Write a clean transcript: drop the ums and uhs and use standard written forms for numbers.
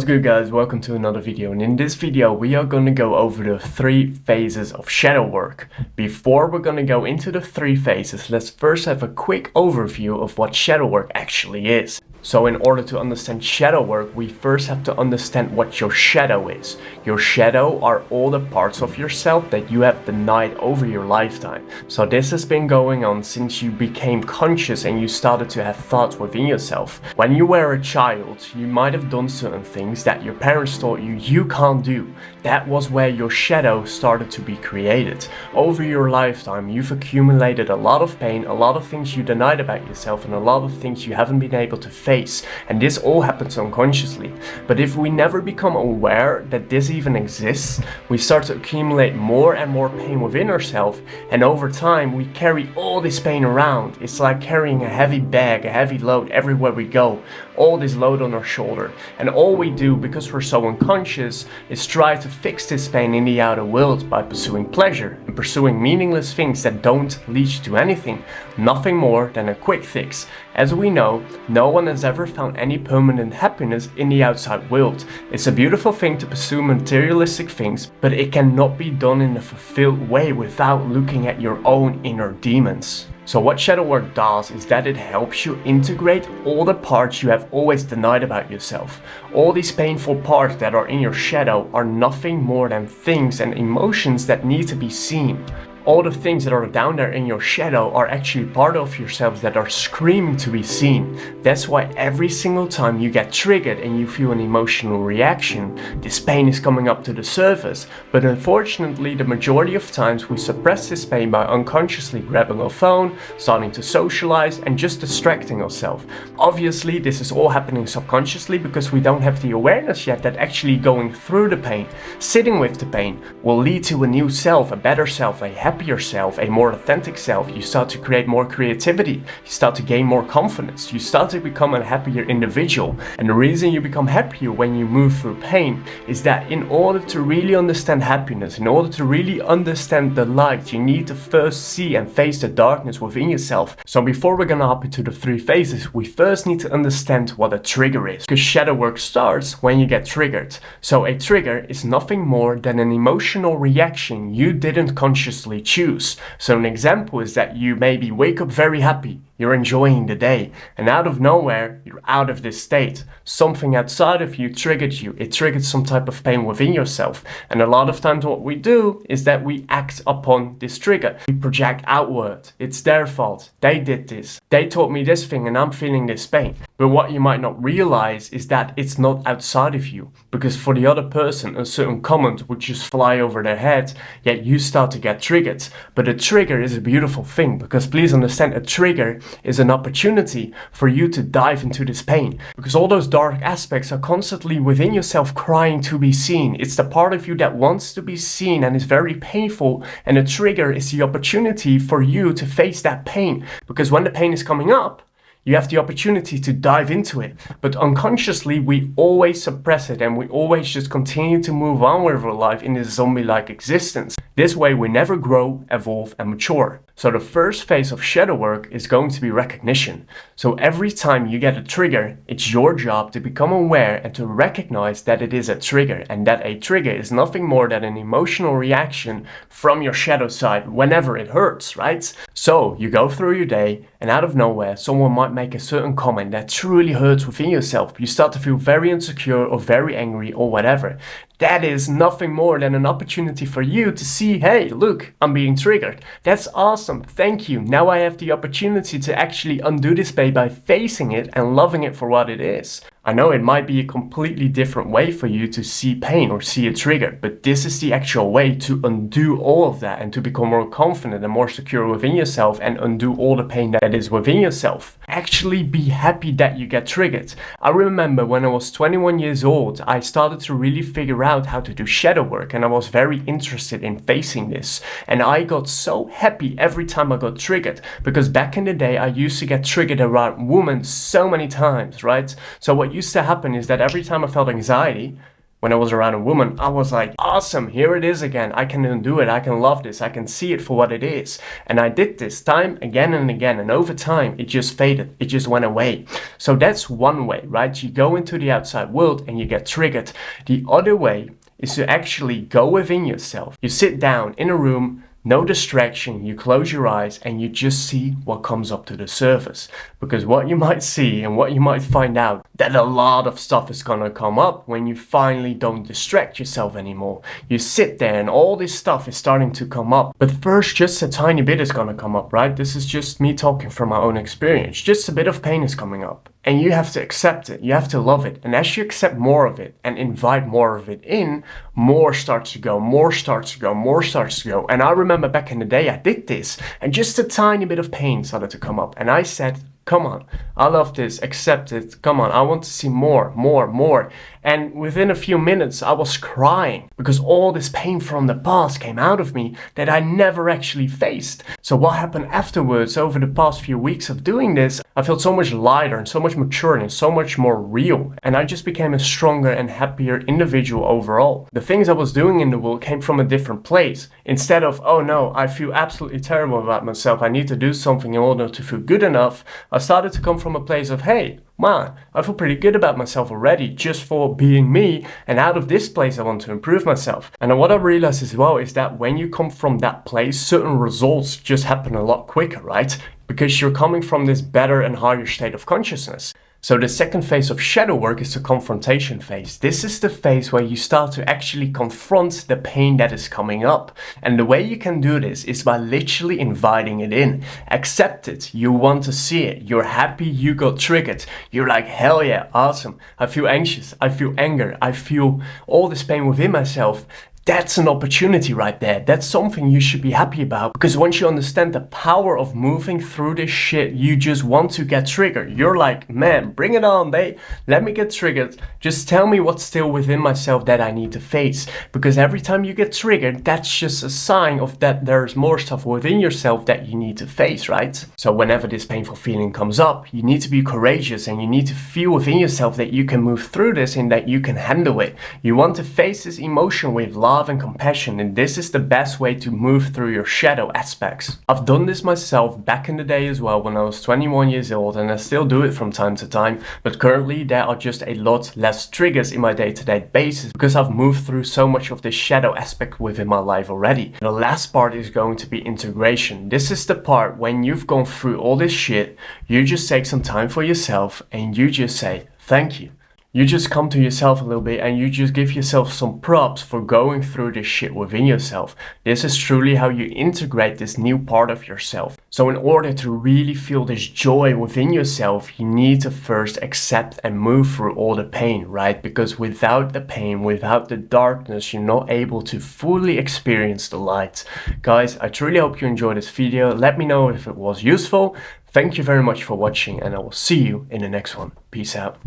What's good guys, welcome to another video, and in this video we are going to go over the 3 phases of shadow work. Before we're going to go into the 3 phases, let's first have a quick overview of what shadow work actually is. So in order to understand shadow work, we first have to understand what your shadow is. Your shadow are all the parts of yourself that you have denied over your lifetime. So this has been going on since you became conscious and you started to have thoughts within yourself. When you were a child, you might have done certain things that your parents taught you can't do. That was where your shadow started to be created. Over your lifetime, you've accumulated a lot of pain, a lot of things you denied about yourself, and a lot of things you haven't been able to face. And this all happens unconsciously. But if we never become aware that this even exists, we start to accumulate more and more pain within ourselves, and over time we carry all this pain around. It's like carrying a heavy bag, a heavy load everywhere we go, all this load on our shoulder. And all we do, because we're so unconscious, is try to fix this pain in the outer world by pursuing pleasure and pursuing meaningless things that don't lead you to anything, nothing more than a quick fix. As we know, no one has ever found any permanent happiness in the outside world. It's a beautiful thing to pursue materialistic things, but it cannot be done in a fulfilled way without looking at your own inner demons. So what shadow work does is that it helps you integrate all the parts you have always denied about yourself. All these painful parts that are in your shadow are nothing more than things and emotions that need to be seen. All the things that are down there in your shadow are actually part of yourselves that are screaming to be seen. That's why every single time you get triggered and you feel an emotional reaction, this pain is coming up to the surface. But unfortunately, the majority of times we suppress this pain by unconsciously grabbing our phone, starting to socialize, and just distracting ourselves. Obviously, this is all happening subconsciously because we don't have the awareness yet that actually going through the pain, sitting with the pain, will lead to a new self, a better self, a happier self, a more authentic self. You start to create more creativity, you start to gain more confidence, you start to become a happier individual. And the reason you become happier when you move through pain is that in order to really understand happiness, in order to really understand the light, you need to first see and face the darkness within yourself. So before we're gonna hop into the 3 phases, we first need to understand what a trigger is, because shadow work starts when you get triggered. So a trigger is nothing more than an emotional reaction you didn't consciously choose. So an example is that you maybe wake up very happy, you're enjoying the day, and out of nowhere, you're out of this state. Something outside of you triggered you. It triggered some type of pain within yourself. And a lot of times what we do is that we act upon this trigger. We project outward. It's their fault. They did this. They taught me this thing and I'm feeling this pain. But what you might not realize is that it's not outside of you. Because for the other person, a certain comment would just fly over their head, yet you start to get triggered. But a trigger is a beautiful thing, because please understand, a trigger is an opportunity for you to dive into this pain, because all those dark aspects are constantly within yourself crying to be seen. It's the part of you that wants to be seen and is very painful, and a trigger is the opportunity for you to face that pain, because when the pain is coming up, you have the opportunity to dive into it. But unconsciously, we always suppress it and we always just continue to move on with our life in this zombie-like existence. This way we never grow, evolve, and mature. So the first phase of shadow work is going to be recognition. So every time you get a trigger, it's your job to become aware and to recognize that it is a trigger, and that a trigger is nothing more than an emotional reaction from your shadow side whenever it hurts, right? So you go through your day and out of nowhere, someone might make a certain comment that truly hurts within yourself. You start to feel very insecure or very angry or whatever. That is nothing more than an opportunity for you to see, hey, look, I'm being triggered. That's awesome. Thank you. Now I have the opportunity to actually undo this pain by facing it and loving it for what it is. I know it might be a completely different way for you to see pain or see a trigger, but this is the actual way to undo all of that and to become more confident and more secure within yourself and undo all the pain that is within yourself. Actually be happy that you get triggered. I remember when I was 21 years old, I started to really figure out how to do shadow work, and I was very interested in facing this. And I got so happy every time I got triggered, because back in the day I used to get triggered around women so many times, right? So what used to happen is that every time I felt anxiety, When I was around a woman, I was like, awesome, here it is again. I can do it. I can love this. I can see it for what it is. And I did this time again and again. And over time, it just faded. It just went away. So that's one way, right? You go into the outside world and you get triggered. The other way is to actually go within yourself. You sit down in a room, no distraction, you close your eyes and you just see what comes up to the surface. Because what you might see and what you might find out, that a lot of stuff is gonna come up when you finally don't distract yourself anymore. You sit there and all this stuff is starting to come up. But first, just a tiny bit is gonna come up, right? This is just me talking from my own experience. Just a bit of pain is coming up. And you have to accept it, you have to love it. And as you accept more of it and invite more of it in, more starts to go, more starts to go, more starts to go. And I remember back in the day I did this and just a tiny bit of pain started to come up. And I said, come on, I love this, accept it, come on, I want to see more, more, more. And within a few minutes I was crying because all this pain from the past came out of me that I never actually faced. So what happened afterwards over the past few weeks of doing this, I felt so much lighter and so much mature and so much more real. And I just became a stronger and happier individual overall. The things I was doing in the world came from a different place. Instead of, oh no, I feel absolutely terrible about myself, I need to do something in order to feel good enough, I started to come from a place of, hey, man, I feel pretty good about myself already just for being me, and out of this place I want to improve myself. And what I realized as well is that when you come from that place, certain results just happen a lot quicker, right? Because you're coming from this better and higher state of consciousness. So the second phase of shadow work is the confrontation phase. This is the phase where you start to actually confront the pain that is coming up. And the way you can do this is by literally inviting it in. Accept it. You want to see it. You're happy you got triggered. You're like, hell yeah, awesome. I feel anxious. I feel anger. I feel all this pain within myself. That's an opportunity right there. That's something you should be happy about, because once you understand the power of moving through this shit, you just want to get triggered. You're like, man, bring it on, babe. Let me get triggered. Just tell me what's still within myself that I need to face. Because every time you get triggered, that's just a sign of that there's more stuff within yourself that you need to face, right? So whenever this painful feeling comes up, you need to be courageous and you need to feel within yourself that you can move through this and that you can handle it. You want to face this emotion with love and compassion, and this is the best way to move through your shadow aspects. I've done this myself back in the day as well when I was 21 years old, and I still do it from time to time, but currently there are just a lot less triggers in my day-to-day basis because I've moved through so much of this shadow aspect within my life already. The last part is going to be integration. This is the part when you've gone through all this shit, you just take some time for yourself and you just say thank you. You just come to yourself a little bit and you just give yourself some props for going through this shit within yourself. This is truly how you integrate this new part of yourself. So in order to really feel this joy within yourself, you need to first accept and move through all the pain, right? Because without the pain, without the darkness, you're not able to fully experience the light. Guys, I truly hope you enjoyed this video. Let me know if it was useful. Thank you very much for watching and I will see you in the next one. Peace out.